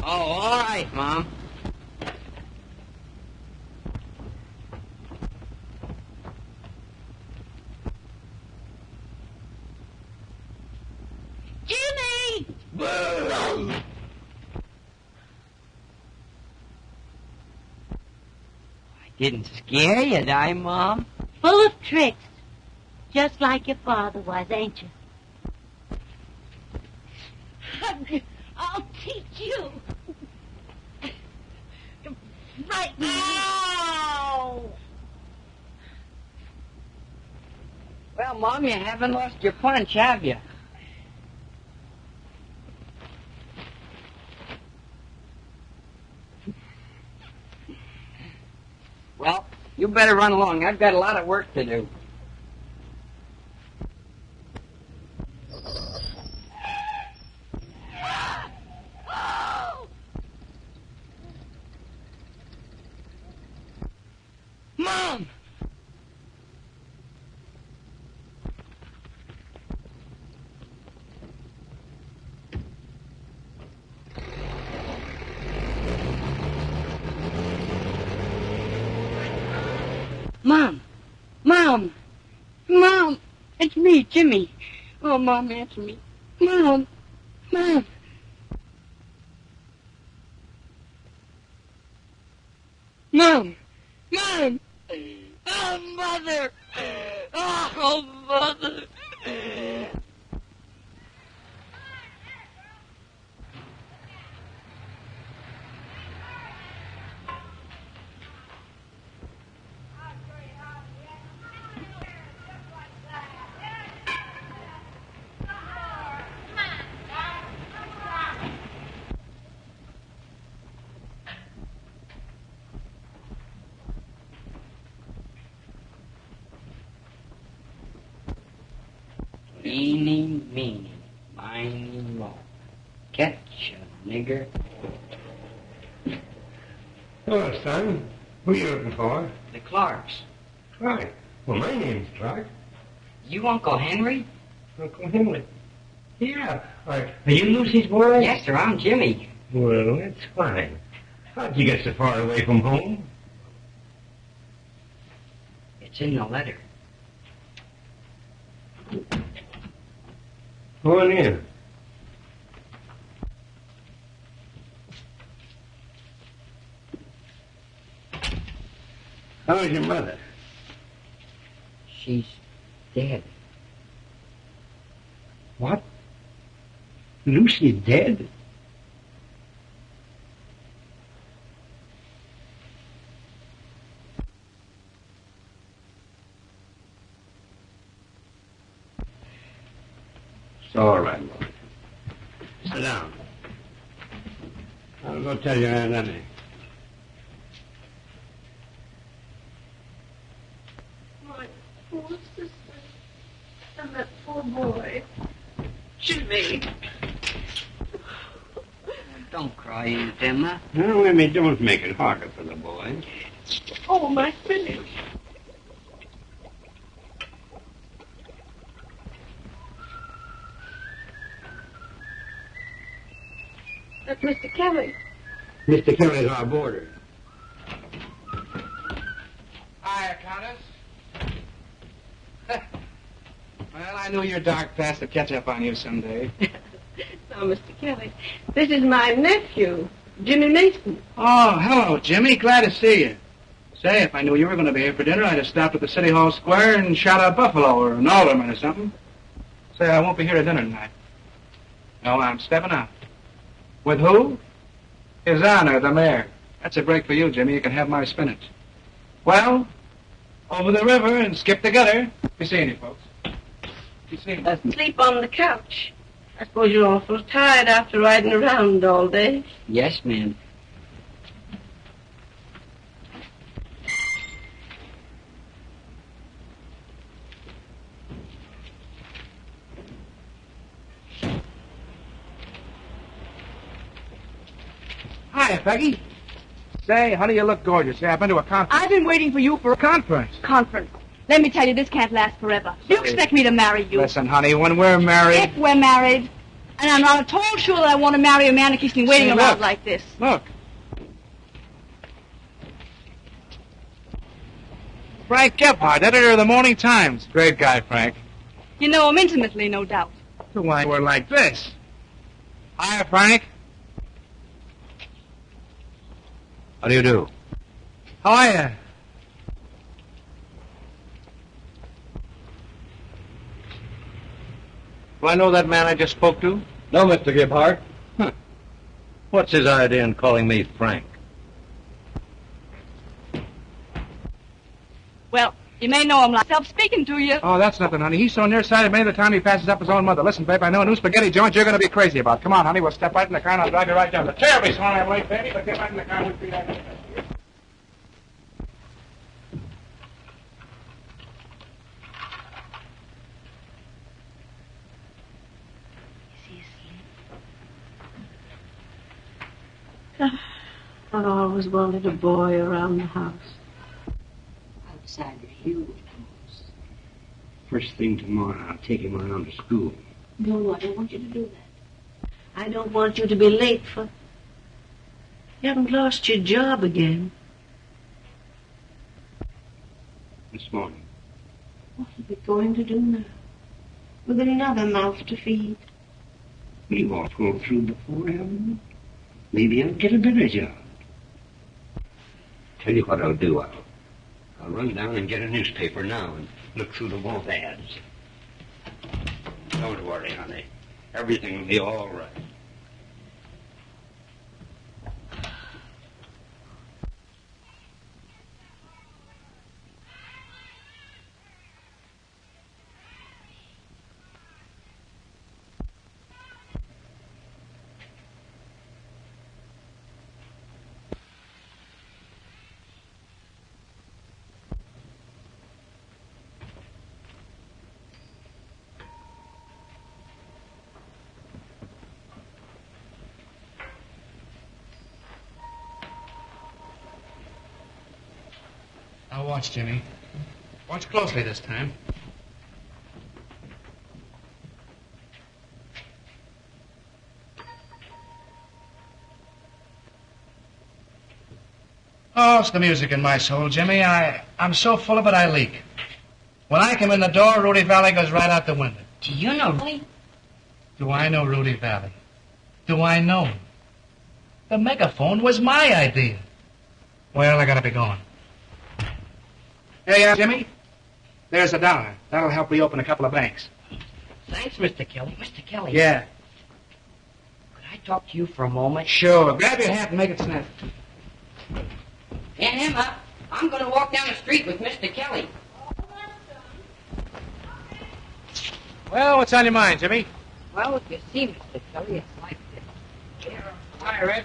Oh, all right, Mom. Jimmy! I didn't scare you, did I, Mom? Full of tricks. Just like your father was, ain't you? I'll teach you. Right now. Well, Mom, you haven't lost your punch, have you? Well, you better run along. I've got a lot of work to do. Mom! Mom! Mom! Mom! It's me, Jimmy. Oh, Mom, answer me. Mom! Mom! Mom! Mom! Oh, Mother! Oh, Mother! Eeny, meeny, miny, moe. Catch a nigger. Hello, son. Who are you looking for? The Clarks. Clark. Well, my name's Clark. You Uncle Henry? Uncle Henry. Yeah. Are you Lucy's boy? Yes, sir. I'm Jimmy. Well, that's fine. How'd you get so far away from home? It's in the letter. Go on in. How's your mother? She's dead. What? Lucy's dead? It's all right, boy. Sit down. I'll go tell your Aunt Emmy. My poor sister. And that poor boy. Jimmy. Don't cry, Aunt Emma. No, Emmy, don't make it harder for the boy. Oh, my finish. That's Mr. Kelly. Mr. Kelly's our boarder. Hiya, Countess. Well, I knew your dark past would catch up on you someday. Now, Mr. Kelly, this is my nephew, Jimmy Mason. Oh, hello, Jimmy. Glad to see you. Say, if I knew you were going to be here for dinner, I'd have stopped at the City Hall Square and shot a buffalo or an alderman or something. Say, I won't be here at dinner tonight. No, I'm stepping out. With who? His Honor, the mayor. That's a break for you, Jimmy. You can have my spinach. Well, over the river and skip the gutter. Be seeing you, folks. Be seeing you. Sleep on the couch. I suppose you're awful tired after riding around all day. Yes, ma'am. Hiya, Peggy. Say, honey, you look gorgeous. Say, I've been to a conference. I've been waiting for you for a Conference? conference. Let me tell you, this can't last forever. You expect me to marry you. Listen, honey, when we're married... If we're married, And I'm not at all sure that I want to marry a man who keeps me waiting Say, around look. like this. Look. Frank Gebhardt, editor of the Morning Times. Great guy, Frank. You know him intimately, no doubt. So why we're like this? Hiya, Frank. How do you do? How are you? Do I know that man I just spoke to? No, Mr. Gebhardt. What's his idea in calling me Frank? Well, you may know him myself speaking to you. Oh, that's nothing, honey. He's so nearsighted many of the time he passes up his own mother. Listen, babe, I know a new spaghetti joint you're going to be crazy about. Come on, honey, we'll step right in the car and I'll drive you right down. The terribly sorry I'm late, baby, but get right in the car and we'll be there. I always wanted a boy around the house. Outside the hill, of course. First thing tomorrow, I'll take him around to school. No, I don't want you to do that. I don't want you to be late for... You haven't lost your job again. This morning. What are we going to do now? We've got another mouth to feed. We've all pulled through before, haven't we? Maybe I'll get a better job. Tell you what I'll do. I'll run down and get a newspaper now and look through the wall ads. Don't worry, honey. Everything will be all right. Now watch, Jimmy. Watch closely this time. Oh, it's the music in my soul, Jimmy. I'm so full of it I leak. When I come in the door, Rudy Valley goes right out the window. Do you know Rudy? Do I know Rudy Valley? Do I know him? The megaphone was my idea. Well, I gotta be going. Hey, Jimmy, there's $1. That'll help reopen a couple of banks. Thanks, Mr. Kelly. Mr. Kelly. Yeah. Could I talk to you for a moment? Sure. Grab your hat and make it snap. Aunt Emma, I'm going to walk down the street with Mr. Kelly. Well, what's on your mind, Jimmy? Well, if you see Mr. Kelly, it's like this. Hi, Red.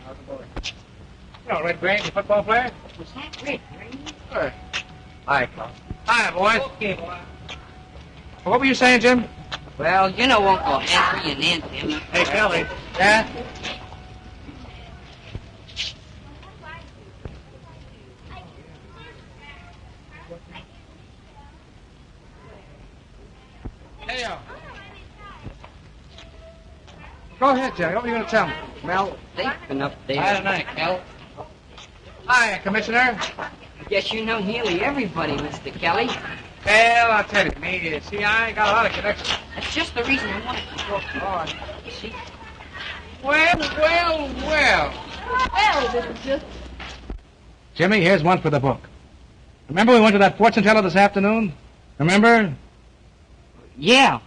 How's it going? You know, Red Grange, the football player? Was that Red Green? Sure. Hi, Carl. Hi, boys. Okay, boy. What were you saying, Jim? Well, you know Uncle Henry and Aunt Emma. Hey, Kelly. Yeah? Hey, go ahead, Jerry. What were you going to tell me? Well, they've been up there. Hi, tonight, Kel. Hi, Commissioner. I guess you know nearly everybody, Mr. Kelly. Well, I'll tell you, me, see, I got a lot of connections. That's just the reason I wanted to talk on. You see? Well. Well, this is just... Jimmy, here's one for the book. Remember we went to that fortune teller this afternoon? Remember? Yeah.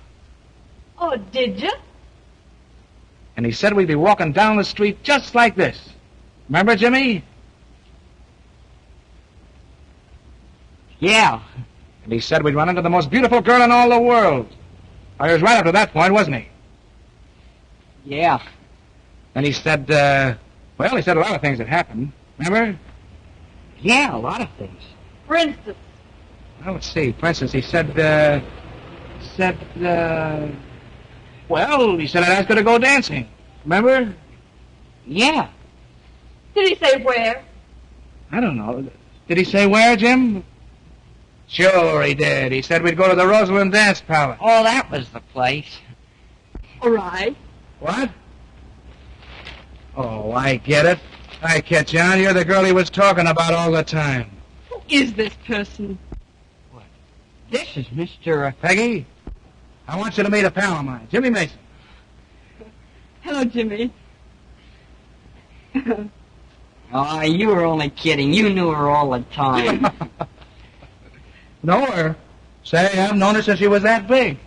Oh, did you? And he said we'd be walking down the street just like this. Remember, Jimmy? Yeah. And he said we'd run into the most beautiful girl in all the world. Oh, he was right up to that point, wasn't he? Yeah. And he said, he said a lot of things that happened. Remember? Yeah, a lot of things. For instance. Well, let's see. For instance, he said, he said I'd ask her to go dancing. Remember? Yeah. Did he say where? I don't know. Did he say where, Jim? Sure he did. He said we'd go to the Rosalind Dance Palace. Oh, that was the place. All right. What? Oh, I get it. I catch on. You're the girl he was talking about all the time. Who is this person? This is Mr. Peggy, I want you to meet a pal of mine, Jimmy Mason. Hello, Jimmy. Oh, you were only kidding. You knew her all the time. Know her? Say, I've known her since she was that big.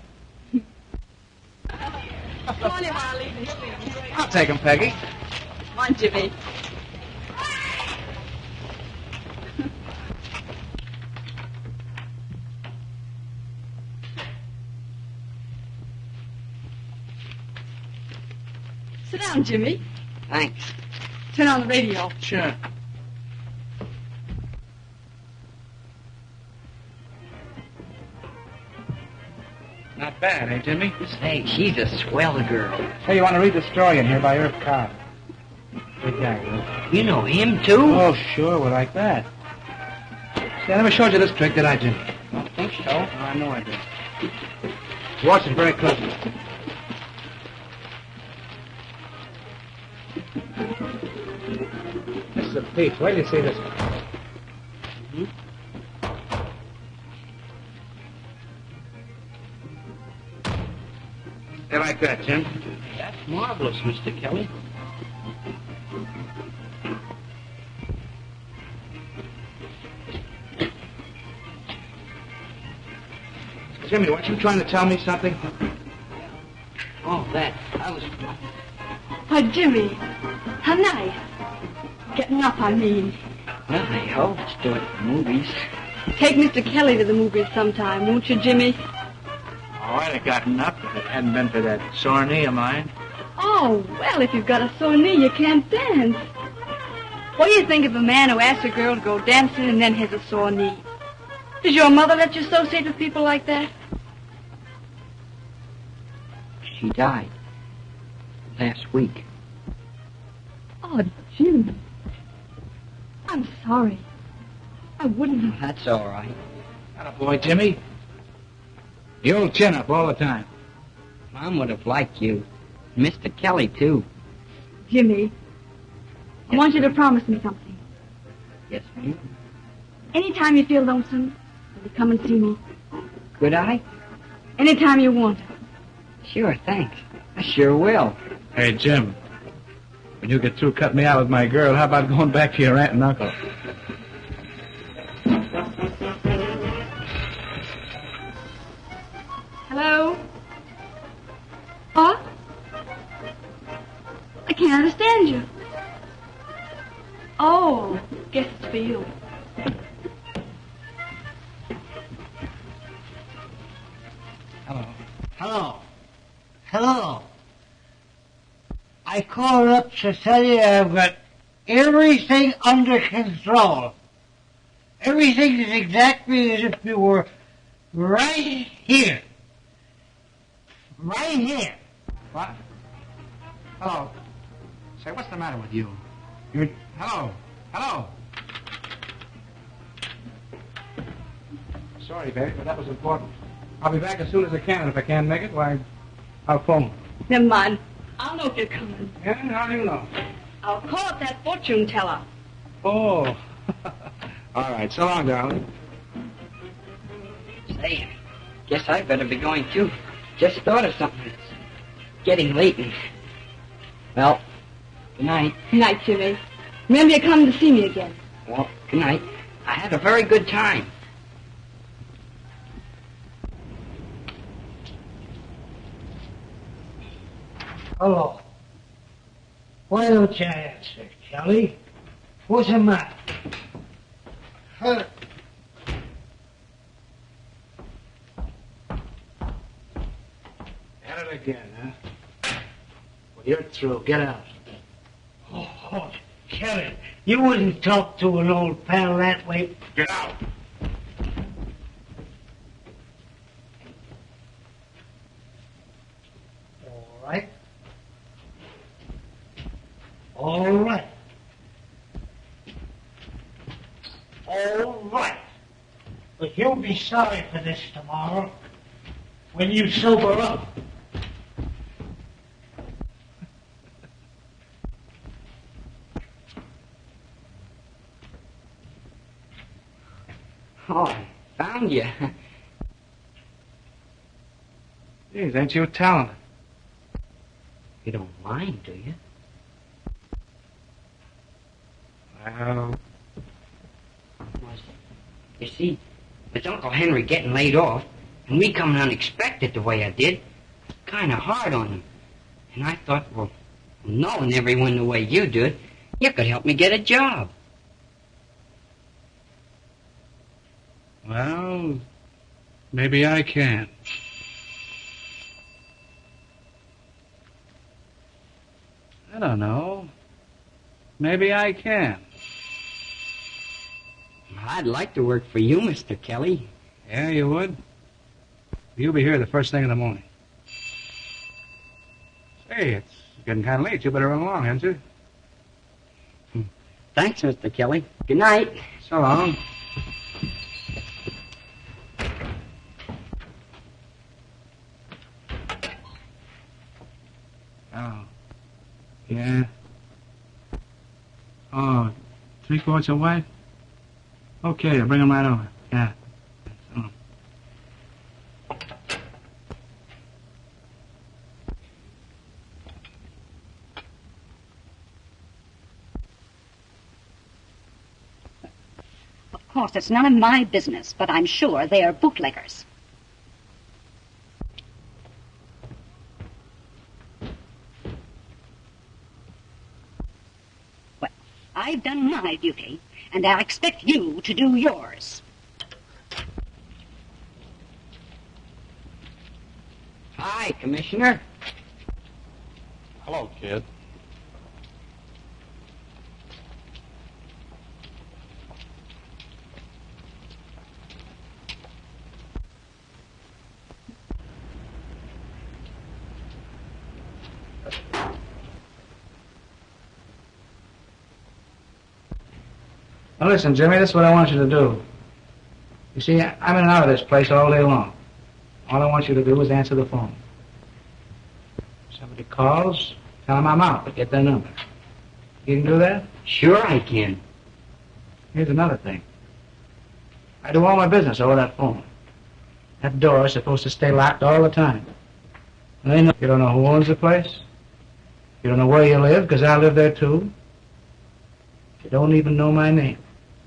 Come on in while I leave these things. I'll take him, Peggy. Come on, Jimmy. Sit down, Jimmy. Thanks. Turn on the radio. Sure. Not bad, eh, Jimmy? Say, she's a swell girl. Hey, you want to read the story in here by Irv Cobb? Big guy, You know him, too? Oh, sure, we're like that. See, I never showed you this trick, did I, Jimmy? Don't think so. Oh, I know I did. Watch it very closely. This is a peach. Wait till you see this one. You like that, Jim? That's marvelous, Mr. Kelly. Jimmy, weren't you trying to tell me something? Oh, that. I was... Why, Jimmy, how nice. Getting up, I mean. Well, I hope it's doing the movies. Take Mr. Kelly to the movies sometime, won't you, Jimmy? Oh, I'd have gotten up if it hadn't been for that sore knee of mine. Oh, well, if you've got a sore knee, you can't dance. What do you think of a man who asks a girl to go dancing and then has a sore knee? Does your mother let you associate with people like that? She died. Last week. Oh, Jimmy. I'm sorry. I wouldn't have... That's all right. Attaboy, Jimmy. The old chin-up all the time. Mom would have liked you. Mr. Kelly, too. Jimmy, I want you to promise me something. Yes, ma'am. Anytime you feel lonesome, will you come and see me? Could I? Anytime you want to. Sure, thanks. I sure will. Hey, Jim. When you get through cutting me out with my girl, how about going back to your aunt and uncle? Hello? What? I can't understand you. Oh, guess it's for you. Hello. Hello. Hello. I called up to tell you I've got everything under control. Everything is exactly as if you were right here. Right here. What? Hello. Say, what's the matter with you? You're... Hello. Hello. Sorry, baby, but that was important. I'll be back as soon as I can, and if I can't make it, why, I'll phone. Never mind. I'll know if you're coming. Yeah, how do you know? I'll call up that fortune teller. Oh. All right, so long, darling. Say, guess I better be going, too. Just thought of something. It's getting late and... Well, good night. Good night, Jimmy. Remember you're coming to see me again. Well, good night. I had a very good time. Hello. Why don't you answer, Kelly? What's the matter? Huh? At it again, huh? Well, you're through. Get out. Oh, Kelly, you wouldn't talk to an old pal that way. Get out. All right. All right. All right. But you'll be sorry for this tomorrow when you sober up. Oh, I found you. Geez, ain't you talented? You don't mind, do you? Well, You see, with Uncle Henry getting laid off, and me coming unexpected the way I did, it's kind of hard on him. And I thought, well, knowing everyone the way you do it, you could help me get a job. well, maybe I can. I don't know. Maybe I can. I'd like to work for you, Mr. Kelly. Yeah, you would? You'll be here the first thing in the morning. Say, it's getting kind of late. You better run along, haven't you? Thanks, Mr. Kelly. Good night. So long. Oh. Yeah. Oh, 3/4 of white? Okay, I'll bring them right over. Yeah. So long. Of course, it's none of my business, but I'm sure they are bootleggers. Well, I've done my duty, and I expect you to do yours. Hi, Commissioner. Hello, kid. Now listen, Jimmy, this is what I want you to do. You see, I'm in and out of this place all day long. All I want you to do is answer the phone. If somebody calls, tell them I'm out, but get their number. You can do that? Sure I can. Here's another thing. I do all my business over that phone. That door is supposed to stay locked all the time. And they know you don't know who owns the place. You don't know where you live, because I live there too. You don't even know my name.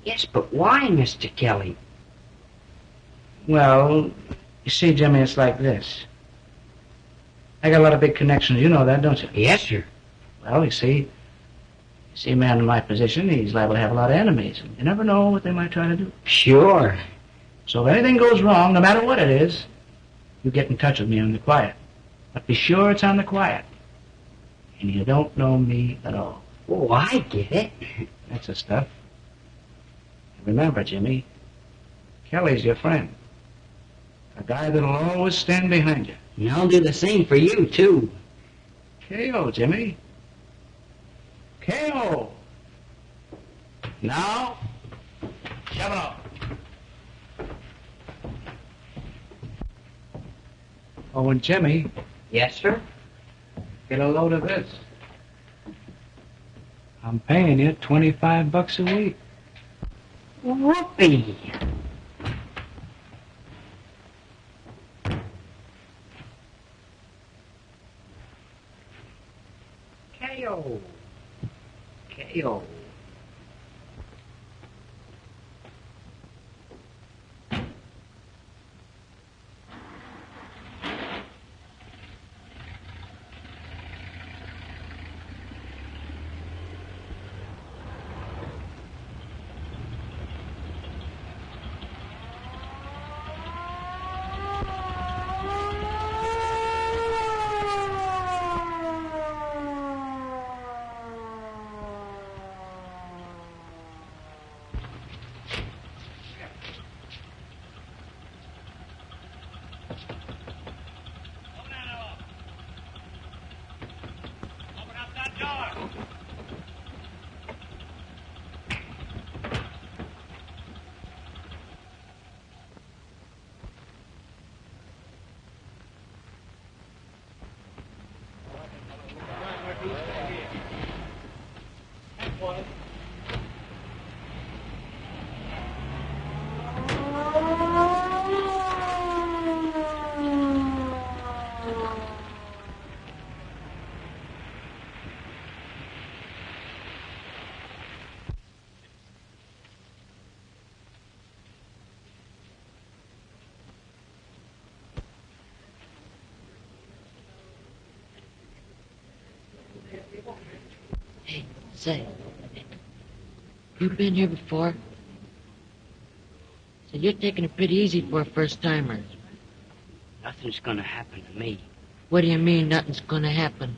Yes, but why, Mr. Kelly? Well, you see, Jimmy, it's like this. I got a lot of big connections. You know that, don't you? Yes, sir. Well, you see, a man in my position, he's liable to have a lot of enemies. And you never know what they might try to do. Sure. So if anything goes wrong, no matter what it is, you get in touch with me on the quiet. But be sure it's on the quiet. And you don't know me at all. Oh, I get it. That's the stuff. Remember, Jimmy, Kelly's your friend. A guy that'll always stand behind you. And I'll do the same for you, too. K.O., Jimmy. K.O. Now, shove it off. Oh, and Jimmy, Yes, sir? get a load of this. I'm paying you $25 a week. Whoopee. K.O. K.O. Say, you been here before? So you're taking it pretty easy for a first-timer. Nothing's gonna happen to me. What do you mean, nothing's gonna happen?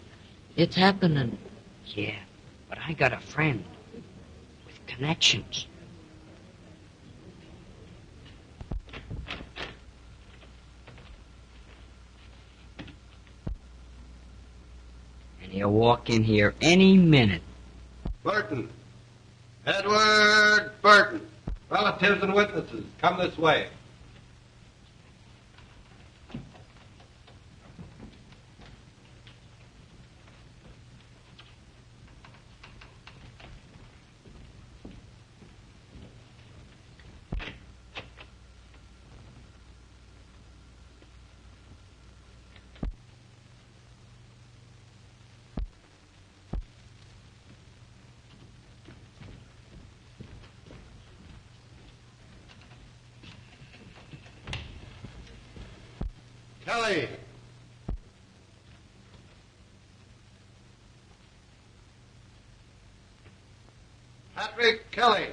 It's happening. Yeah, but I got a friend with connections. And he'll walk in here any minute. Burton. Edward Burton. Relatives and witnesses, come this way. Kelly. Patrick Kelly.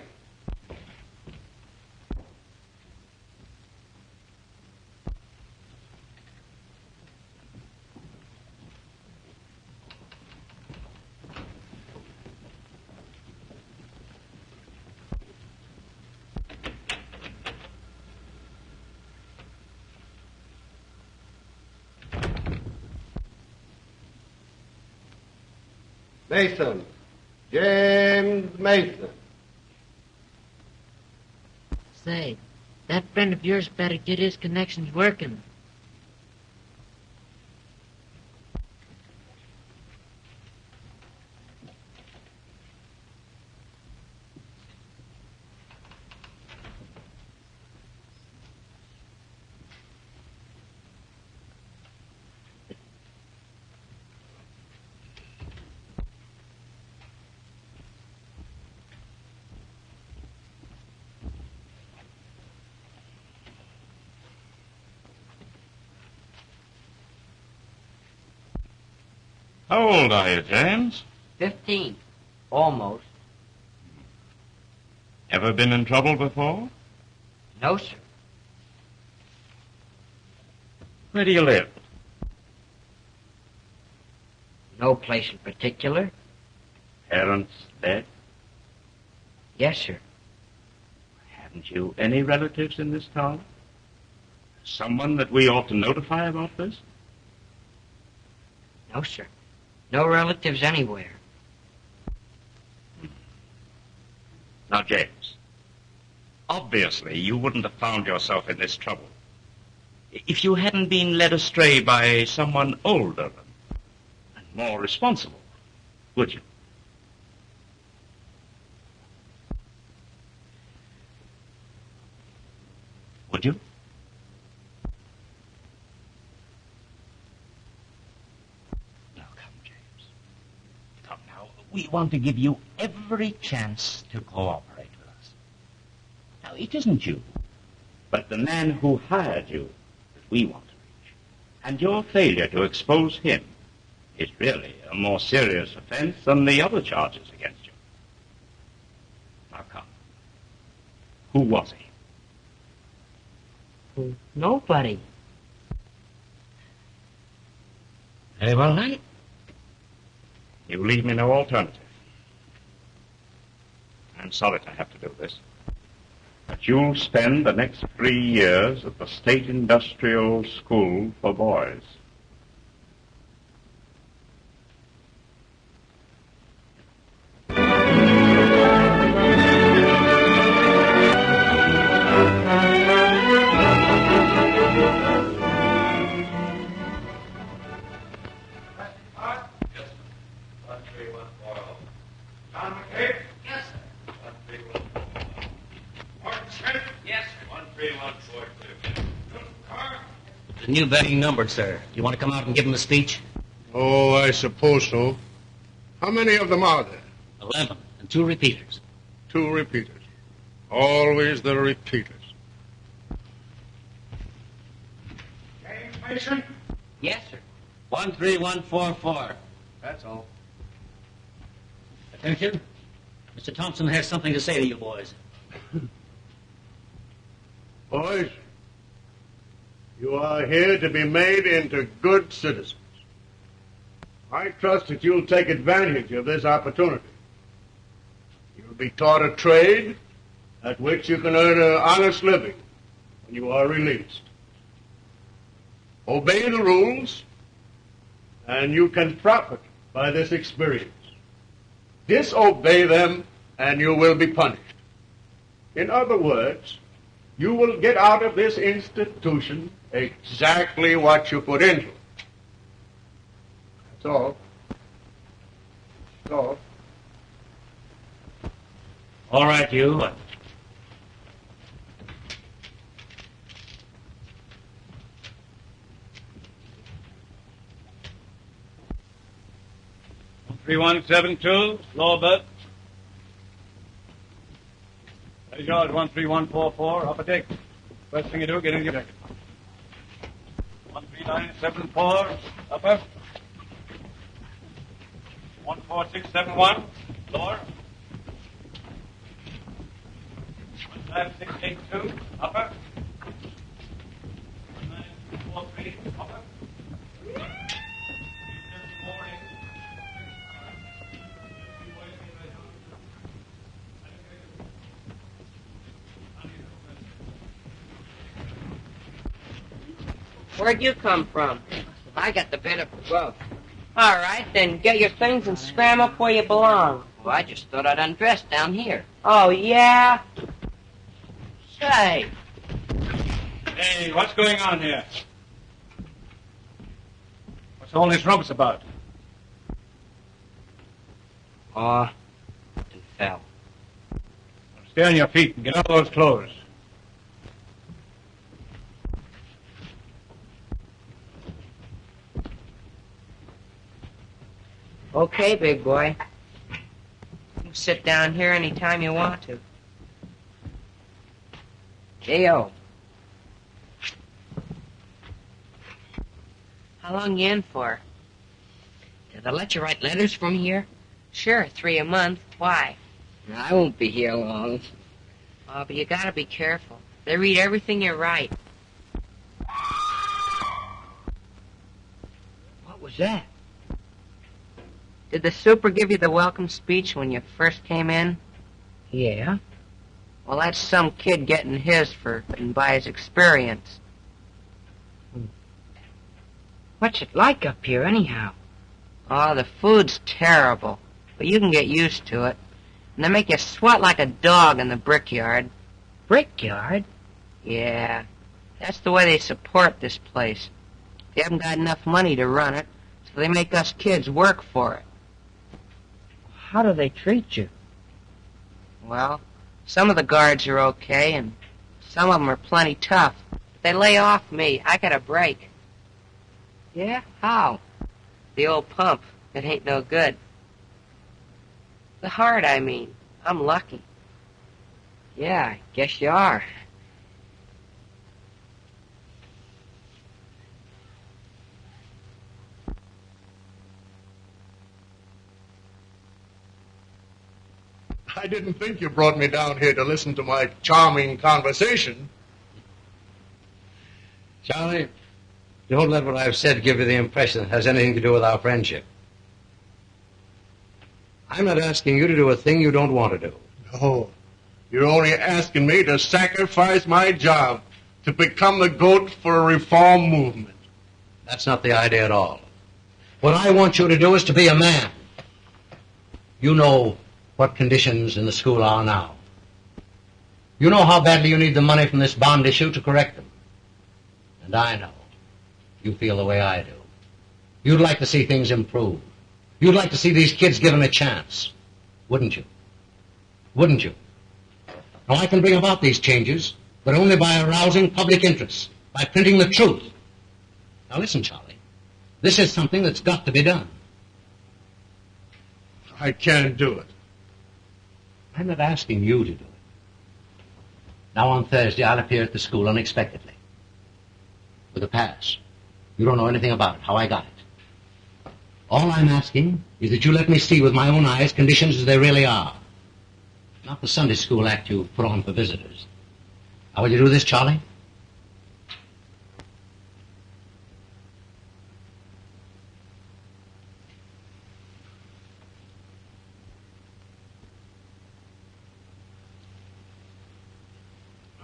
Mason. James Mason. Say, that friend of yours better get his connections working. How old are you, James? 15. Almost. Ever been in trouble before? No, sir. Where do you live? No place in particular. Parents dead? Yes, sir. Haven't you any relatives in this town? Someone that we ought to notify about this? No, sir. No relatives anywhere. Now, James, obviously you wouldn't have found yourself in this trouble if you hadn't been led astray by someone older and more responsible, would you? Would you? We want to give you every chance to cooperate with us. Now, it isn't you, but the man who hired you that we want to reach. And your failure to expose him is really a more serious offense than the other charges against you. Now, come. Who was he? Nobody. Very well, then. You leave me no alternative. I'm sorry to have to do this, but you'll spend the next 3 years at the State Industrial School for Boys. The new betting number, sir. You want to come out and give him a speech? Oh, I suppose so. How many of them are there? 11, and 2 repeaters. 2 repeaters. Always the repeaters. James Mason? Yes, sir. 13144. That's all. Attention. Mr. Thompson has something to say to you boys. Boys, you are here to be made into good citizens. I trust that you'll take advantage of this opportunity. You'll be taught a trade at which you can earn an honest living when you are released. Obey the rules, and you can profit by this experience. Disobey them, and you will be punished. In other words, you will get out of this institution exactly what you put into it. That's all. That's all. All right, you. 3172, lower berth. There's yours, 13144, upper deck. First thing you do, get in your jacket. 13974, upper. 14671, lower. 15682, upper. 19243, upper. Where'd you come from? I got the better of both. All right, then get your things and scram up where you belong. Well, I just thought I'd undress down here. Oh, yeah? Say. Hey, what's going on here? What's all this rumpus about? Oh, something fell. Stay on your feet and get out of those clothes. Okay, big boy. You can sit down here any time you want to. J.O. How long you in for? Did they let you write letters from here? Sure, 3 a month. Why? I won't be here long. Oh, but you gotta be careful. They read everything you write. What was that? Did the super give you the welcome speech when you first came in? Yeah. Well, that's some kid getting his for and by his experience. What's it like up here, anyhow? Oh, the food's terrible, but you can get used to it. And they make you sweat like a dog in the brickyard. Brickyard? Yeah, that's the way they support this place. They haven't got enough money to run it, so they make us kids work for it. How do they treat you? Well, some of the guards are okay, and some of them are plenty tough. But they lay off me. I got a break. Yeah? How? The old pump. It ain't no good. The heart, I mean. I'm lucky. Yeah, I guess you are. I didn't think you brought me down here to listen to my charming conversation. Charlie, don't let what I've said give you the impression it has anything to do with our friendship. I'm not asking you to do a thing you don't want to do. No, you're only asking me to sacrifice my job to become the goat for a reform movement. That's not the idea at all. What I want you to do is to be a man. You know what conditions in the school are now. You know how badly you need the money from this bond issue to correct them. And I know you feel the way I do. You'd like to see things improve. You'd like to see these kids given a chance. Wouldn't you? Wouldn't you? Now, I can bring about these changes, but only by arousing public interest, by printing the truth. Now, listen, Charlie. This is something that's got to be done. I can't do it. I'm not asking you to do it. Now, on Thursday, I'll appear at the school unexpectedly. With a pass. You don't know anything about it, how I got it. All I'm asking is that you let me see with my own eyes conditions as they really are. Not the Sunday school act you put on for visitors. How will you do this, Charlie?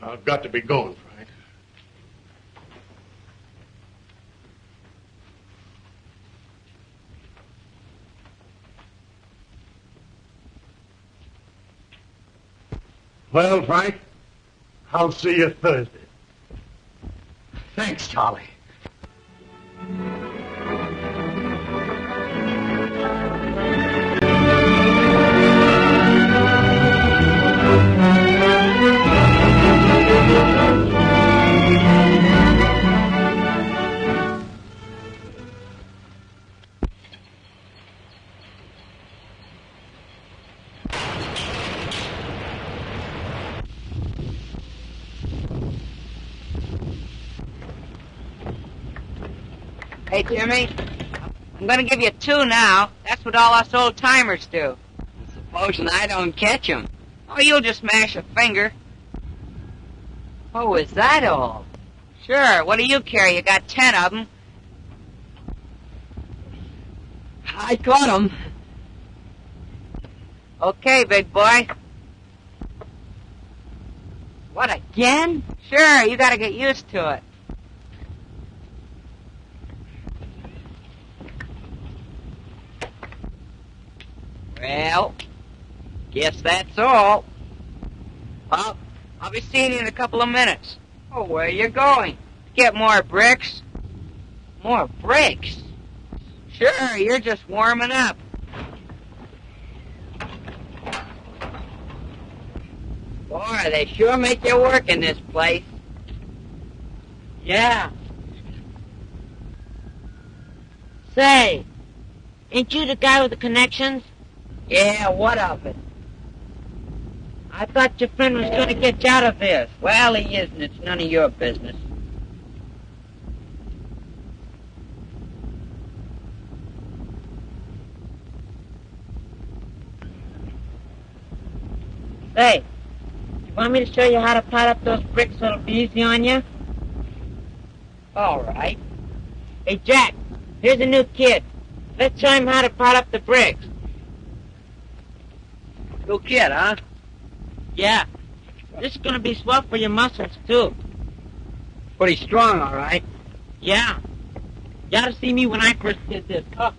I've got to be going, Frank. Well, Frank, I'll see you Thursday. Thanks, Charlie. Hey, Jimmy, I'm going to give you 2 now. That's what all us old-timers do. Supposing I don't catch 'em. Oh, you'll just mash a finger. Oh, is that all? Sure, what do you care? You got 10 of them. I caught 'em. Okay, big boy. What, again? Sure, you got to get used to it. Well, guess that's all. Well, I'll be seeing you in a couple of minutes. Oh, where you going? Get more bricks. More bricks? Sure, you're just warming up. Boy, they sure make you work in this place. Yeah. Say, ain't you the guy with the connections? Yeah, what of it? I thought your friend was going to get you out of this. Well, he isn't. It's none of your business. Say, you want me to show you how to pot up those bricks so it'll be easy on you? All right. Hey, Jack, here's a new kid. Let's show him how to pot up the bricks. New kid, huh? Yeah. This is going to be swell for your muscles, too. Pretty strong, all right. Yeah. You ought to see me when I first did this. Oh.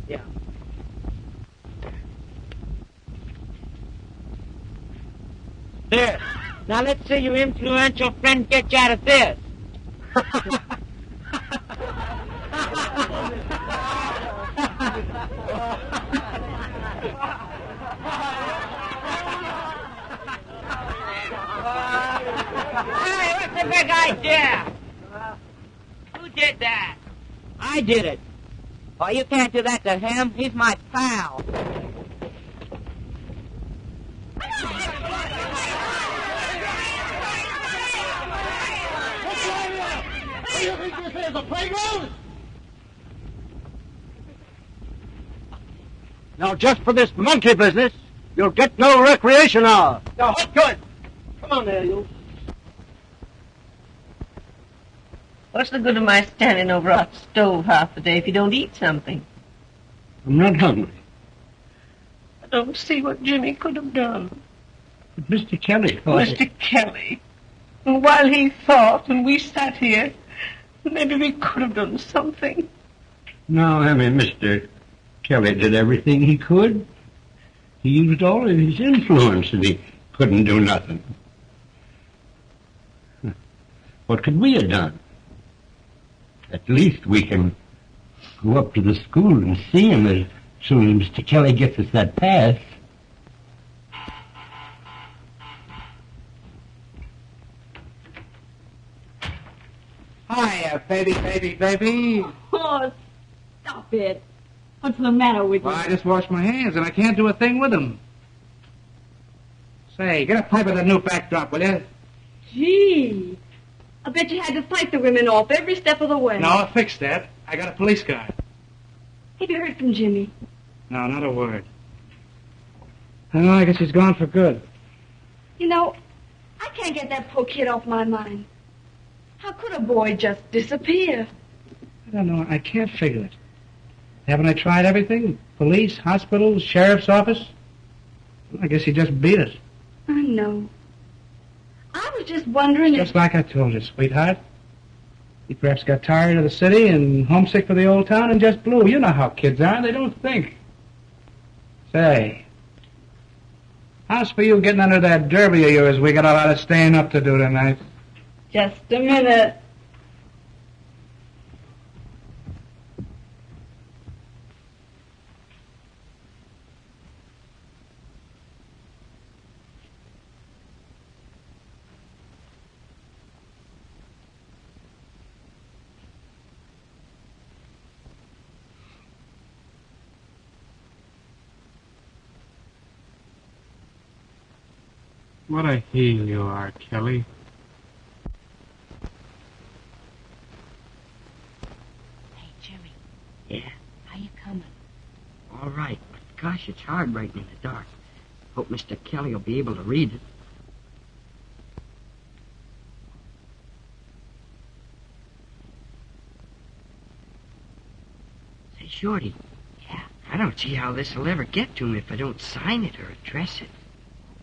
Yeah. There. Now let's see your influential friend get you out of this. Hey, what's the big idea? Who did that? I did it. Oh, you can't do that to him. He's my pal. You think this is a playground? Now, just for this monkey business, you'll get no recreation hour. Now, good. Come on there, you. What's the good of my standing over a stove half the day if you don't eat something? I'm not hungry. I don't see what Jimmy could have done. But Mr. Kelly thought... Mr. Kelly. And while he thought and we sat here, maybe we could have done something. No, I mean, Mr. Kelly did everything he could. He used all of his influence and he couldn't do nothing. What could we have done? At least we can go up to the school and see him as soon as Mr. Kelly gets us that pass. Hiya, baby. Oh, stop it. What's the matter with you? Well, I just washed my hands and I can't do a thing with them. Say, get a pipe of that new backdrop, will you? Gee, I bet you had to fight the women off every step of the way. No, I fixed that. I got a police car. Have you heard from Jimmy? No, not a word. Oh, I guess he's gone for good. You know, I can't get that poor kid off my mind. How could a boy just disappear? I don't know. I can't figure it. Haven't I tried everything? Police, hospitals, sheriff's office? Well, I guess he just beat it. I know. I was just wondering Just like I told you, sweetheart. He perhaps got tired of the city and homesick for the old town and just blew. You know how kids are. They don't think. Say, how's for you getting under that derby of yours? We got a lot of staying up to do tonight. Just a minute. What a heel you are, Kelly. Hey, Jimmy. Yeah? How you coming? All right, but gosh, it's hard writing in the dark. Hope Mr. Kelly will be able to read it. Say, Shorty. Yeah? I don't see how this will ever get to him if I don't sign it or address it.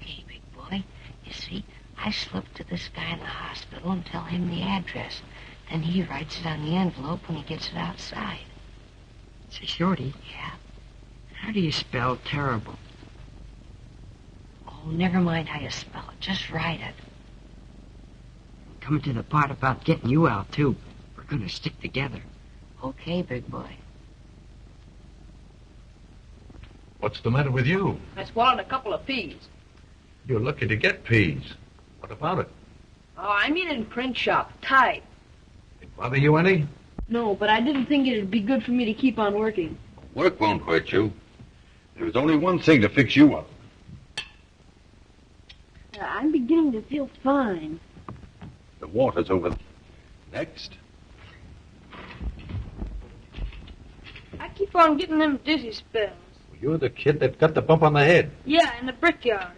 Okay, big boy. You see, I slip to this guy in the hospital and tell him the address. Then he writes it on the envelope when he gets it outside. Say, Shorty. Yeah? How do you spell terrible? Oh, never mind how you spell it. Just write it. I'm coming to the part about getting you out, too. We're gonna stick together. Okay, big boy. What's the matter with you? I swallowed a couple of peas. You're lucky to get peas. What about it? Oh, I mean in print shop, type. It bother you any? No, but I didn't think it'd be good for me to keep on working. Work won't hurt you. There's only one thing to fix you up. I'm beginning to feel fine. The water's over there. Next. I keep on getting them dizzy spells. You're the kid that got the bump on the head. Yeah, in the brickyard.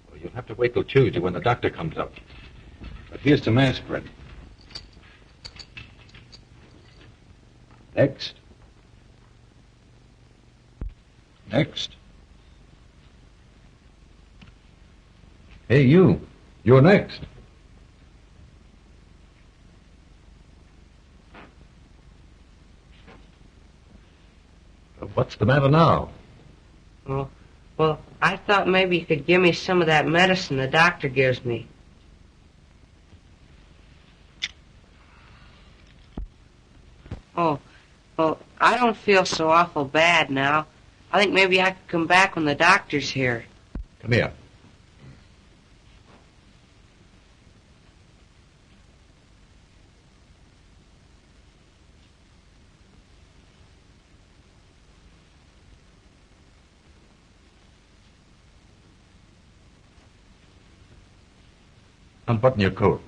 Well, you'll have to wait till Tuesday when the doctor comes up. But here's some aspirin. Next. Next. Hey, you. You're next. What's the matter now? Well, I thought maybe you could give me some of that medicine the doctor gives me. Oh, well, I don't feel so awful bad now. I think maybe I could come back when the doctor's here. Come here. Unbutton your coat.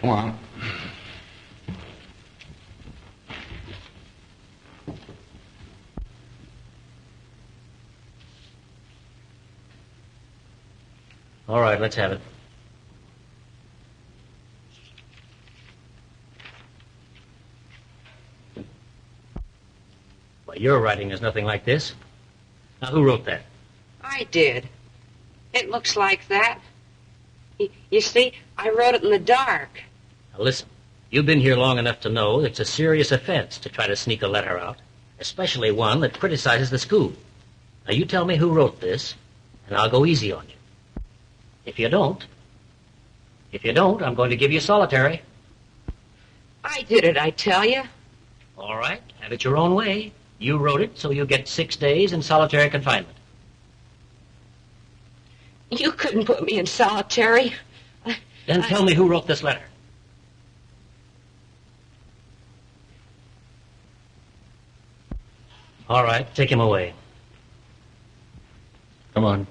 Come on. All right, let's have it. Well, your writing is nothing like this. Now, who wrote that? I did. It looks like that. You see, I wrote it in the dark. Now, listen. You've been here long enough to know it's a serious offense to try to sneak a letter out, especially one that criticizes the school. Now, you tell me who wrote this, and I'll go easy on you. If you don't, I'm going to give you solitary. I did it, I tell you. All right, have it your own way. You wrote it, so you get 6 days in solitary confinement. You couldn't put me in solitary. Then tell me who wrote this letter. All right, take him away. Come on.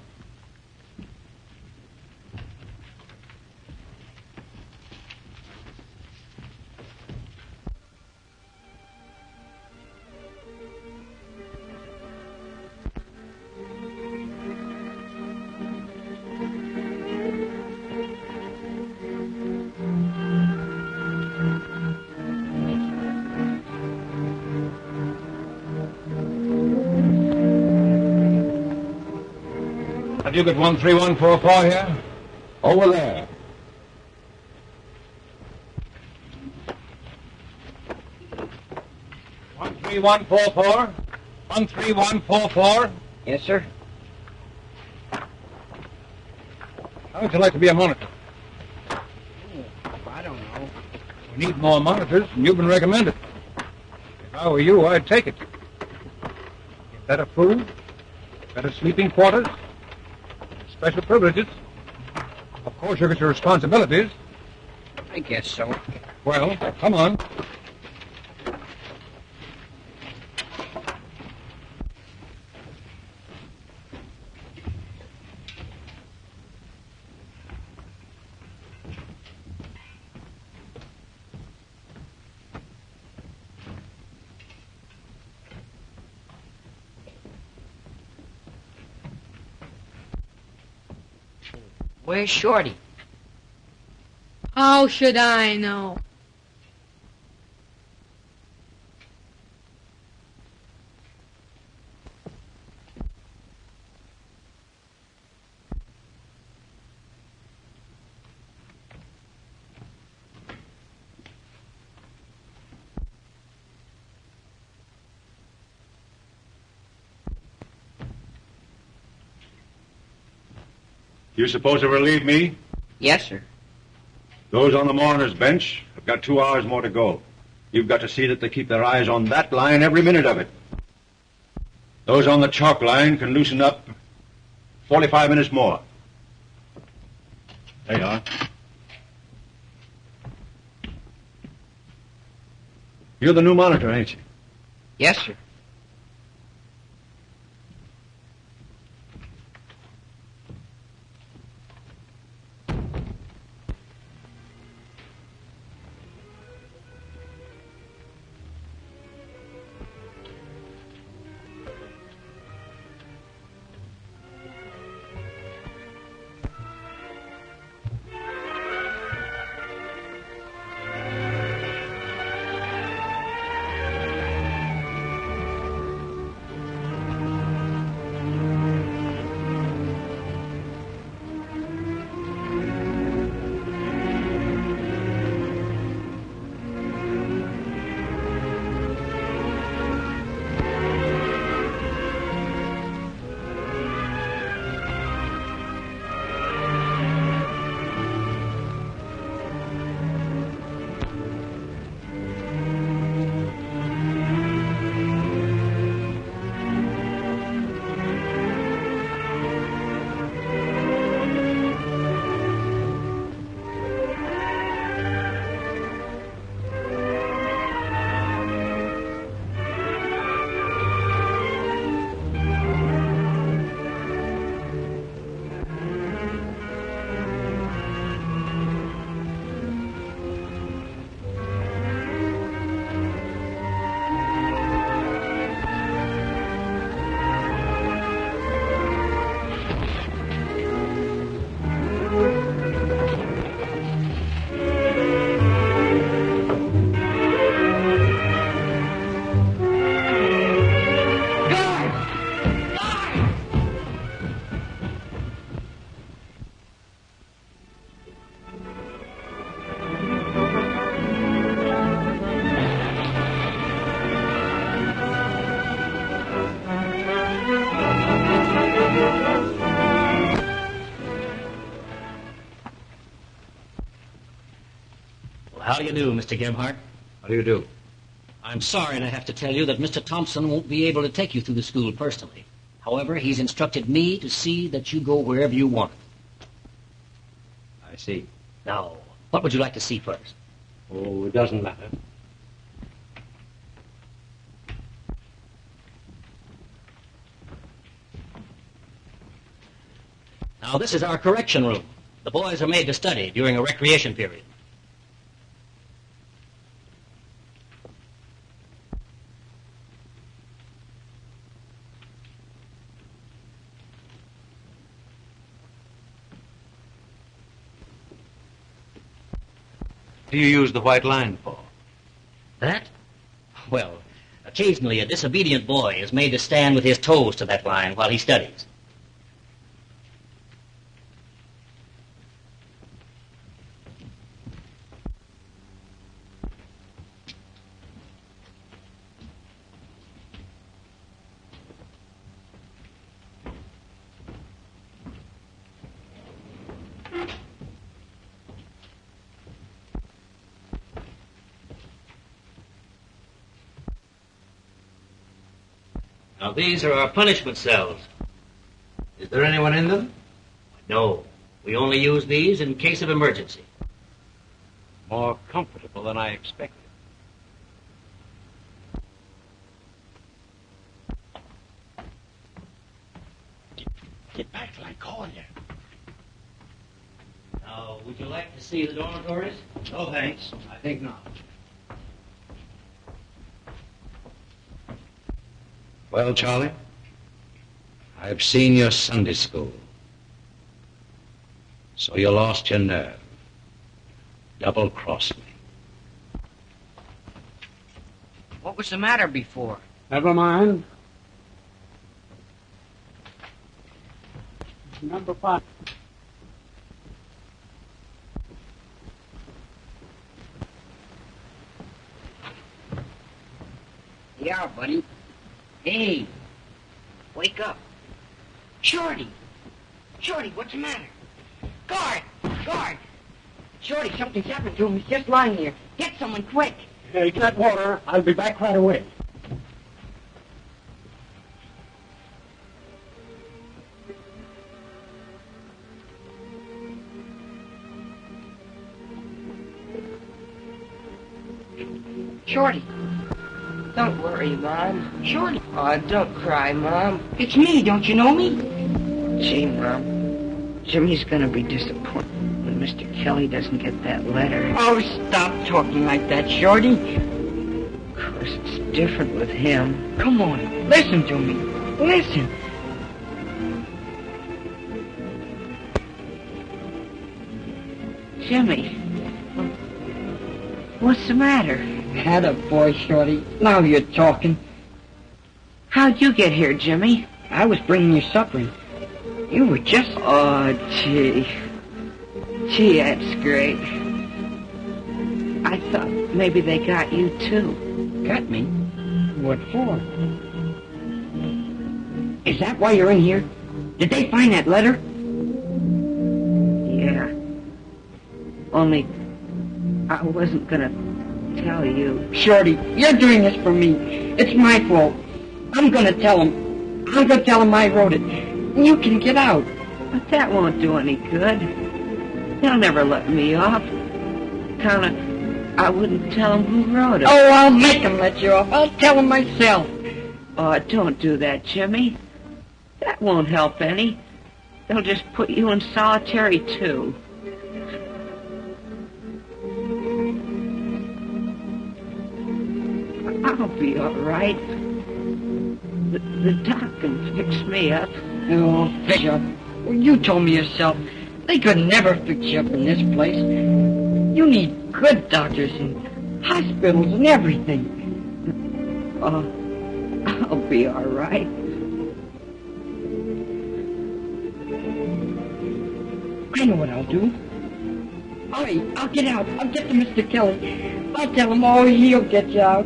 Have you got 13144 here? Over there. One 13144? 13144? Yes, sir. How would you like to be a monitor? I don't know. We need more monitors, and you've been recommended. If I were you, I'd take it. Get better food, better sleeping quarters, special privileges. Of course, you get your responsibilities. I guess so. Well, come on. Where's Shorty? How should I know? You supposed to relieve me? Yes, sir. Those on the mourner's bench have got 2 hours more to go. You've got to see that they keep their eyes on that line every minute of it. Those on the chalk line can loosen up 45 minutes more. There you are. You're the new monitor, ain't you? Yes, sir. How do you do, Mr. Gebhardt? do you do? I'm sorry to have to tell you that Mr. Thompson won't be able to take you through the school personally. However, he's instructed me to see that you go wherever you want. I see. Now, what would you like to see first? Oh, it doesn't matter. Now, this is our correction room. The boys are made to study during a recreation period. What do you use the white line for? That? Well, occasionally a disobedient boy is made to stand with his toes to that line while he studies. Now, these are our punishment cells. Is there anyone in them? No. We only use these in case of emergency. More comfortable than I expected. Get back till I call you. Now, would you like to see the dormitories? No, thanks. I think not. Well, Charlie, I've seen your Sunday school. So you lost your nerve. Double-crossed me. What was the matter before? Never mind. Number 5. Yeah, buddy. Hey, wake up. Shorty! Shorty, what's the matter? Guard! Guard! Shorty, something's happened to him. He's just lying here. Get someone quick. Hey, get water. I'll be back right away. Shorty. Don't worry, Mom. Shorty. Oh, don't cry, Mom. It's me. Don't you know me? Gee, Mom. Jimmy's gonna be disappointed when Mr. Kelly doesn't get that letter. Oh, stop talking like that, Shorty. Of course, it's different with him. Come on. Listen to me. Listen. Jimmy. What's the matter? Had a boy, Shorty. Now you're talking. How'd you get here, Jimmy? I was bringing you supper. You were just... Oh, gee. Gee, that's great. I thought maybe they got you, too. Got me? What for? Is that why you're in here? Did they find that letter? Yeah. Only I wasn't gonna tell you. Shorty, you're doing this for me. It's my fault. I'm gonna tell him. I'm gonna tell him I wrote it. You can get out. But that won't do any good. They'll never let me off. I wouldn't tell him who wrote it. Oh, I'll make him let you off. I'll tell him myself. Oh, don't do that, Jimmy. That won't help any. They'll just put you in solitary, too. I'll be all right. The doc can fix me up. Oh, fix you up. Well, you told me yourself. They could never fix you up in this place. You need good doctors and hospitals and everything. Oh, I'll be all right. I know what I'll do. All right, I'll get out. I'll get to Mr. Kelly. I'll tell him, oh, he'll get you out.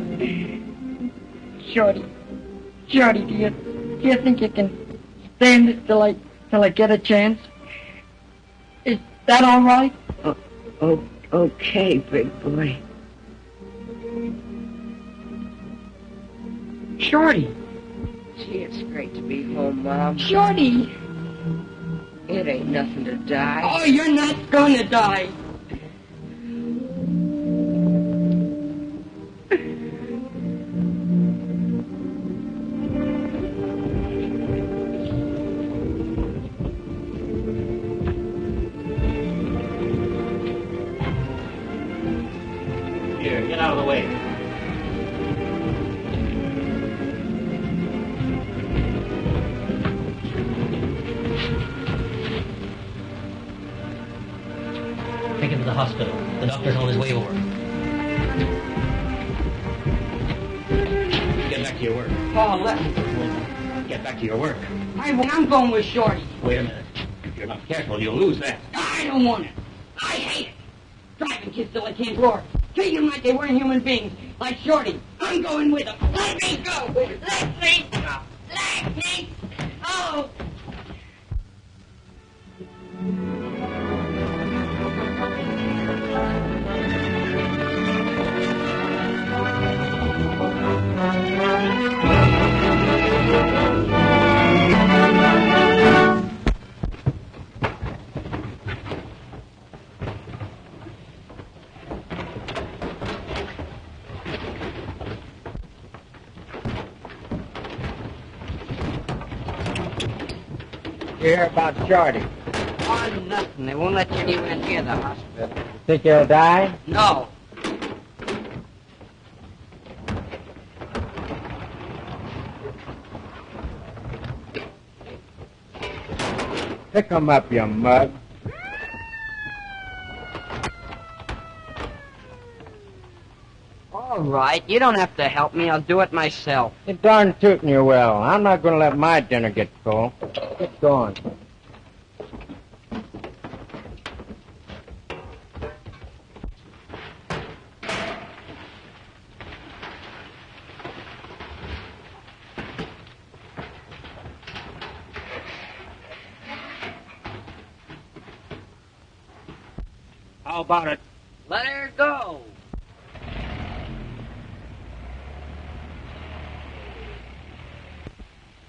Shorty, do you think you can stand it till I get a chance? Is that all right? Okay, big boy. Shorty. Gee, it's great to be home, Mom. Shorty. It ain't nothing to die. Oh, you're not gonna die. Here, get out of the way. Take him to the hospital. The doctor's on his way over. Get back to your work. Paul, let me. Get back to your work. I'm going with Shorty. Wait a minute. If you're not careful, you'll lose that. I don't want it. I hate it. Driving kids till they can't walk. Treating them like they weren't human beings. Like Shorty. I'm going with them. Let me go. Let me go. Let me go. Hear about Shorty. Oh, nothing. They won't let you even near the hospital. Think he'll die? No. Pick him up, you mug. All right. You don't have to help me. I'll do it myself. You're darn tootin' you will. I'm not going to let my dinner get full. Get going. How about it? Let her go.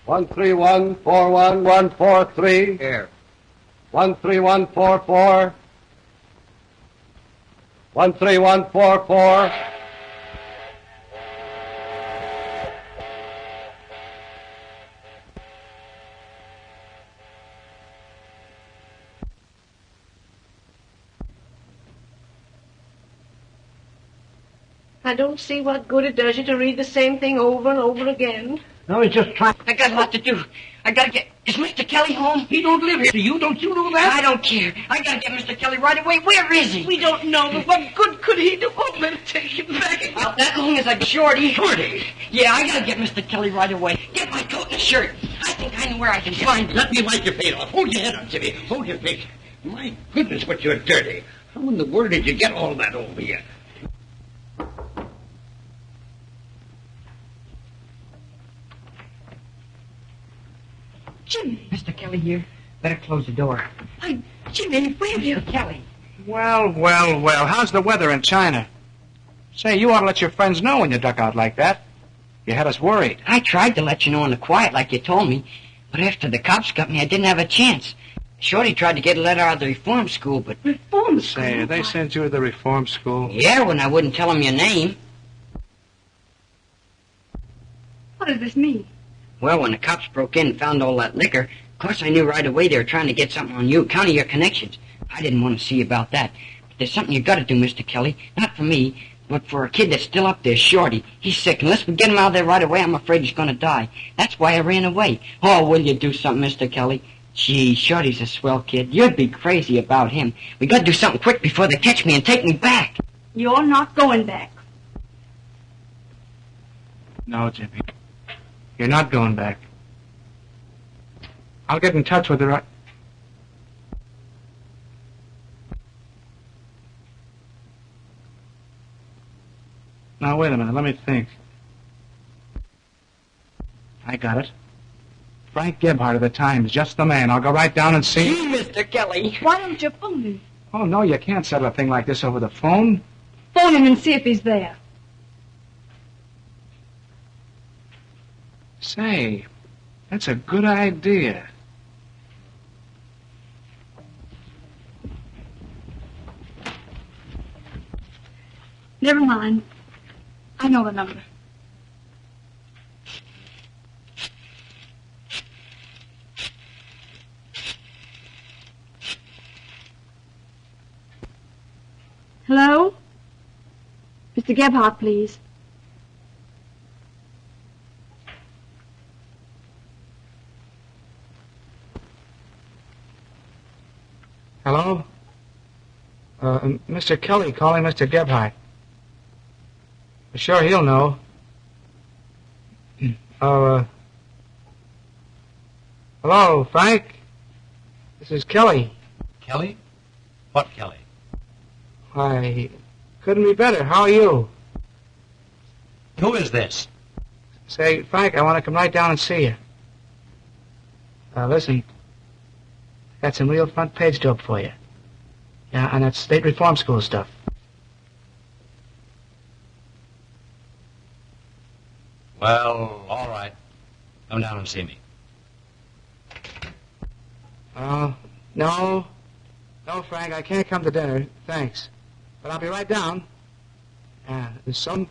One 41143. Here. 13144. 13144. I don't see what good it does you to read the same thing over and over again. No, he's just trying. I got a lot to do. I gotta get... Is Mr. Kelly home? He don't live here. Do you? Don't you know that? I don't care. I gotta get Mr. Kelly right away. Where is he? We don't know, but what good could he do? Oh, let's take him back. About that long as I Shorty. Shorty? Yeah, I gotta get Mr. Kelly right away. Get my coat and shirt. I think I know where I can find him. Let me wipe your face off. Hold your head up, Jimmy. Hold your face. My goodness, but you're dirty. How in the world did you get all that over you? Jimmy. Mr. Kelly here. Better close the door. Jimmy, where have you? Kelly. Well, well, well. How's the weather in China? Say, you ought to let your friends know when you duck out like that. You had us worried. I tried to let you know in the quiet like you told me, but after the cops got me, I didn't have a chance. Shorty tried to get a letter out of the reform school, but... Reform school? Say, they sent you to the reform school? Yeah, when I wouldn't tell them your name. What does this mean? Well, when the cops broke in and found all that liquor, of course I knew right away they were trying to get something on you, count of your connections. I didn't want to see about that. But there's something you got to do, Mr. Kelly. Not for me, but for a kid that's still up there, Shorty. He's sick. Unless we get him out of there right away, I'm afraid he's going to die. That's why I ran away. Oh, will you do something, Mr. Kelly? Gee, Shorty's a swell kid. You'd be crazy about him. We got to do something quick before they catch me and take me back. You're not going back. No, Jimmy. You're not going back. I'll get in touch with her. Now, wait a minute. Let me think. I got it. Frank Gebhardt of the Times. Just the man. I'll go right down and see. Gee, Mr. Kelly. Why don't you phone him? Oh, no, you can't settle a thing like this over the phone. Phone him and see if he's there. Say, that's a good idea. Never mind. I know the number. Hello? Mr. Gebhardt, please. Hello? Mr. Kelly calling Mr. Gebhardt. Sure, he'll know. Hello, Frank? This is Kelly. Kelly? What Kelly? Why, couldn't be better. How are you? Who is this? Say, Frank, I want to come right down and see you. Listen, got some real front page dope for you. Yeah, and that's state reform school stuff. Well, all right. Come down and see me. No, Frank, I can't come to dinner. Thanks. But I'll be right down. There's some...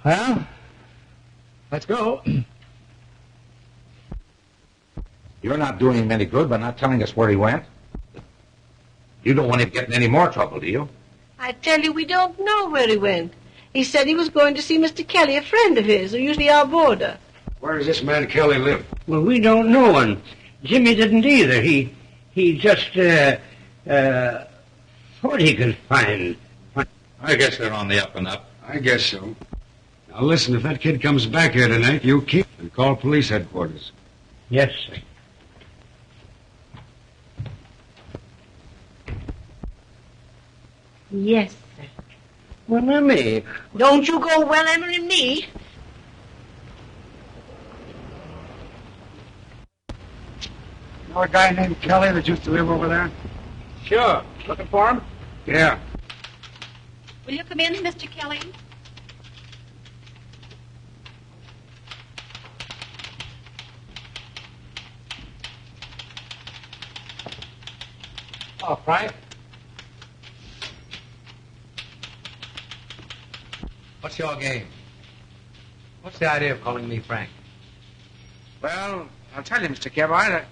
Well, let's go. You're not doing him any good by not telling us where he went. You don't want him getting any more trouble, do you? I tell you, we don't know where he went. He said he was going to see Mr. Kelly, a friend of his, who usually our boarder. Where does this man Kelly live? Well, we don't know, and Jimmy didn't either. He just, thought he could find. I guess they're on the up and up. I guess so. Now listen, if that kid comes back here tonight, you keep and call police headquarters. Yes, sir. Yes, sir. Well, Emmy. Don't you go welling me. You know a guy named Kelly that used to live over there? Sure. Looking for him? Yeah. Will you come in, Mr. Kelly? Oh, Frank? What's your game? What's the idea of calling me Frank? Well, I'll tell you, Mr. Gebhardt,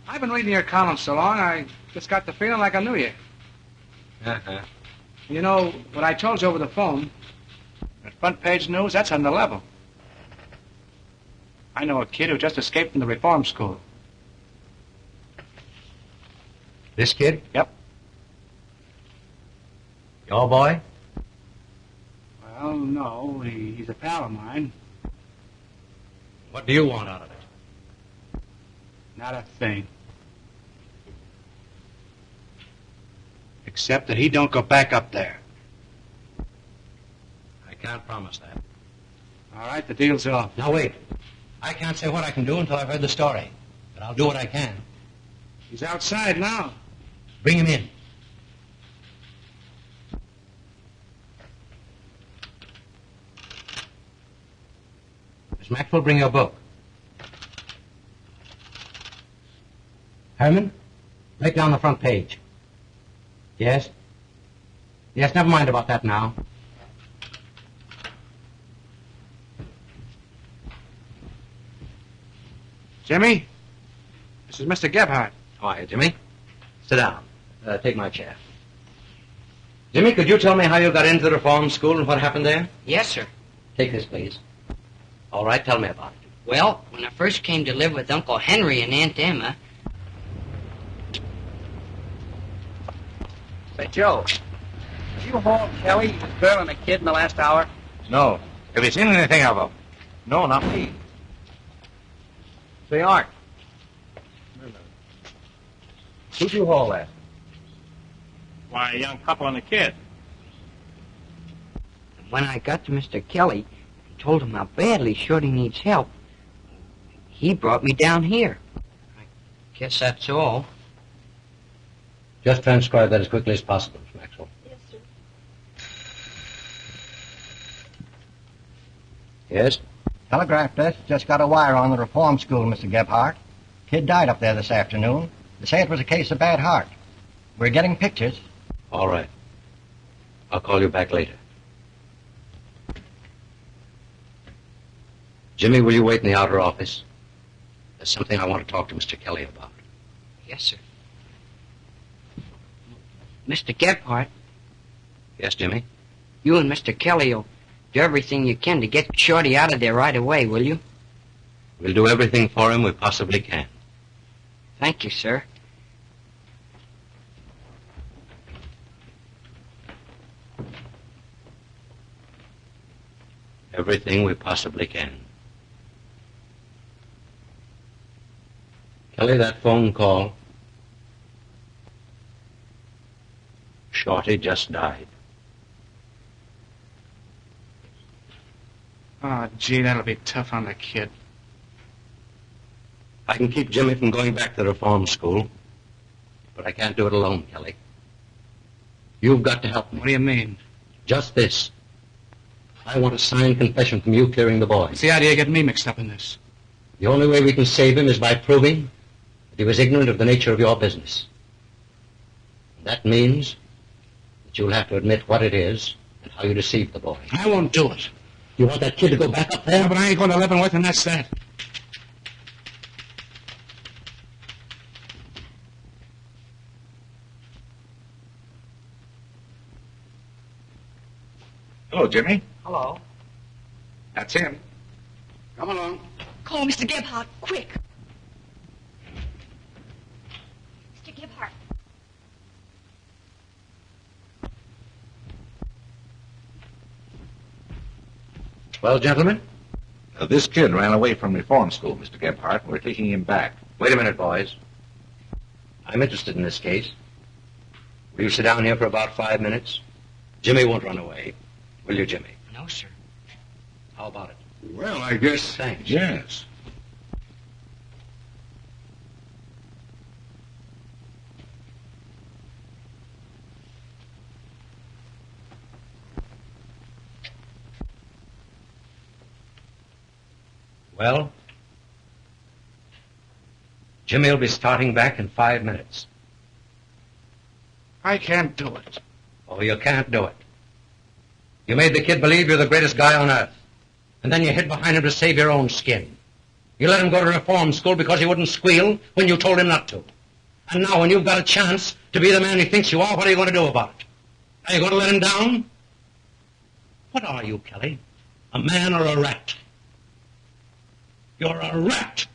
I've been reading your columns so long, I just got the feeling like I knew you. Uh-huh. You know, what I told you over the phone, that front page news, that's on the level. I know a kid who just escaped from the reform school. This kid? Yep. Your boy? Well, no, he's a pal of mine. What do you want out of it? Not a thing. Except that he don't go back up there. I can't promise that. All right, the deal's off. Now, wait. I can't say what I can do until I've heard the story. But I'll do what I can. He's outside now. Bring him in. Miss Maxwell, bring your book. Herman, break down the front page. Yes? Yes, never mind about that now. Jimmy, this is Mr. Gebhardt. How are you, Jimmy? Sit down. Take my chair. Jimmy, could you tell me how you got into the reform school and what happened there? Yes, sir. Take this, please. All right, tell me about it. Well, when I first came to live with Uncle Henry and Aunt Emma... Say, Joe, did you haul Kelly, this girl, and a kid in the last hour? No. Have you seen anything of him? No, not me. Say, Art. Who'd you haul that? Why, a young couple and a kid. When I got to Mr. Kelly and told him how badly Shorty needs help, he brought me down here. I guess that's all. Just transcribe that as quickly as possible, Miss Maxwell. Yes, sir. Yes? Telegraph desk just got a wire on the reform school, Mr. Gebhardt. Kid died up there this afternoon. They say it was a case of bad heart. We're getting pictures. All right. I'll call you back later. Jimmy, will you wait in the outer office? There's something I want to talk to Mr. Kelly about. Yes, sir. Mr. Gebhardt, Yes, Jimmy? you and Mr. Kelly will do everything you can to get Shorty out of there right away, will you? We'll do everything for him we possibly can. Thank you, sir. Everything we possibly can. Kelly, that phone call. Shorty just died. Oh, gee, that'll be tough on the kid. I can keep Jimmy from going back to the reform school, but I can't do it alone, Kelly. You've got to help me. What do you mean? Just this. I want a signed confession from you clearing the boy. What's the idea of getting me mixed up in this? The only way we can save him is by proving that he was ignorant of the nature of your business. That means that you'll have to admit what it is and how you deceived the boy. I won't do it. You want that kid to go back up there? Yeah, but I ain't going to Leavenworth, and that's that. Hello, Jimmy. Hello. That's him. Come along. Call Mr. Gebhardt, quick. Mr. Gebhardt. Well, gentlemen? This kid ran away from reform school, Mr. Gebhardt. We're taking him back. Wait a minute, boys. I'm interested in this case. Will you sit down here for about 5 minutes? Jimmy won't run away. Will you, Jimmy? No, sir. How about it? Well, I guess... Thanks. Yes. Well, Jimmy will be starting back in 5 minutes. I can't do it. Oh, you can't do it. You made the kid believe you're the greatest guy on earth. And then you hid behind him to save your own skin. You let him go to reform school because he wouldn't squeal when you told him not to. And now when you've got a chance to be the man he thinks you are, what are you going to do about it? Are you going to let him down? What are you, Kelly? A man or a rat? You're a rat!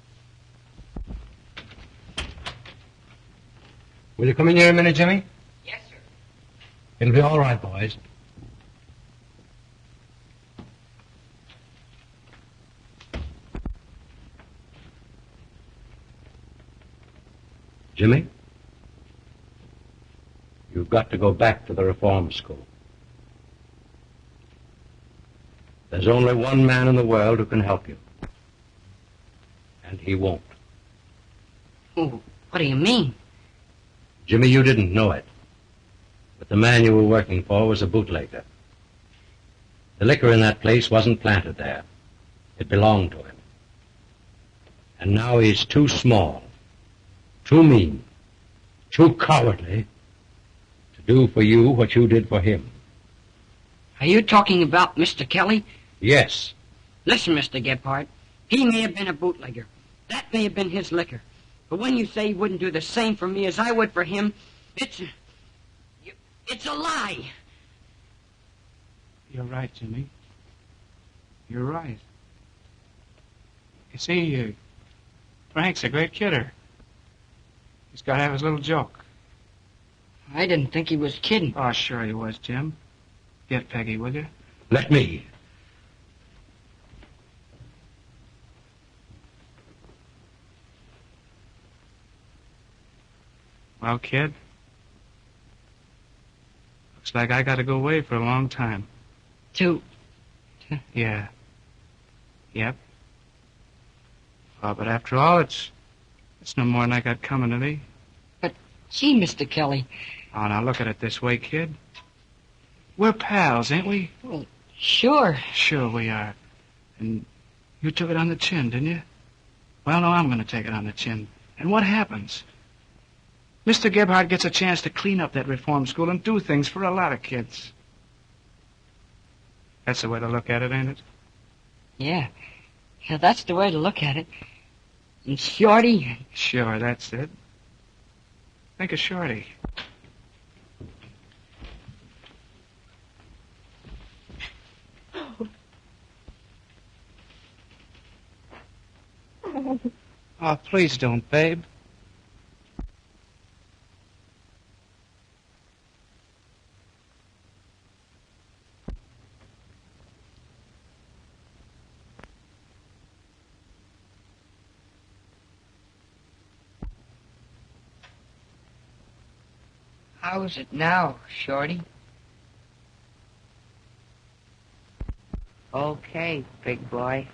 Will you come in here a minute, Jimmy? Yes, sir. It'll be all right, boys. Jimmy, you've got to go back to the reform school. There's only one man in the world who can help you. And he won't. Oh, what do you mean? Jimmy, you didn't know it. But the man you were working for was a bootlegger. The liquor in that place wasn't planted there. It belonged to him. And now he's too small, too mean, too cowardly to do for you what you did for him. Are you talking about Mr. Kelly? Yes. Listen, Mr. Gebhardt, he may have been a bootlegger. That may have been his liquor. But when you say he wouldn't do the same for me as I would for him, it's a lie. You're right, Jimmy. You're right. You see, Frank's a great kidder. He's got to have his little joke. I didn't think he was kidding. Oh, sure he was, Jim. Get Peggy, will you? Let me. Well, kid, looks like I got to go away for a long time. Yeah. Yep. But after all, it's no more than I got coming to me. But, gee, Mr. Kelly. Oh, now look at it this way, kid. We're pals, ain't we? Well, sure. Sure we are. And you took it on the chin, didn't you? Well, no, I'm going to take it on the chin. And what happens? Mr. Gebhardt gets a chance to clean up that reform school and do things for a lot of kids. That's the way to look at it, ain't it? Yeah. Yeah, that's the way to look at it. And Shorty... Sure, that's it. Think of Shorty. Oh, please don't, babe. How is it now, Shorty? Okay, big boy.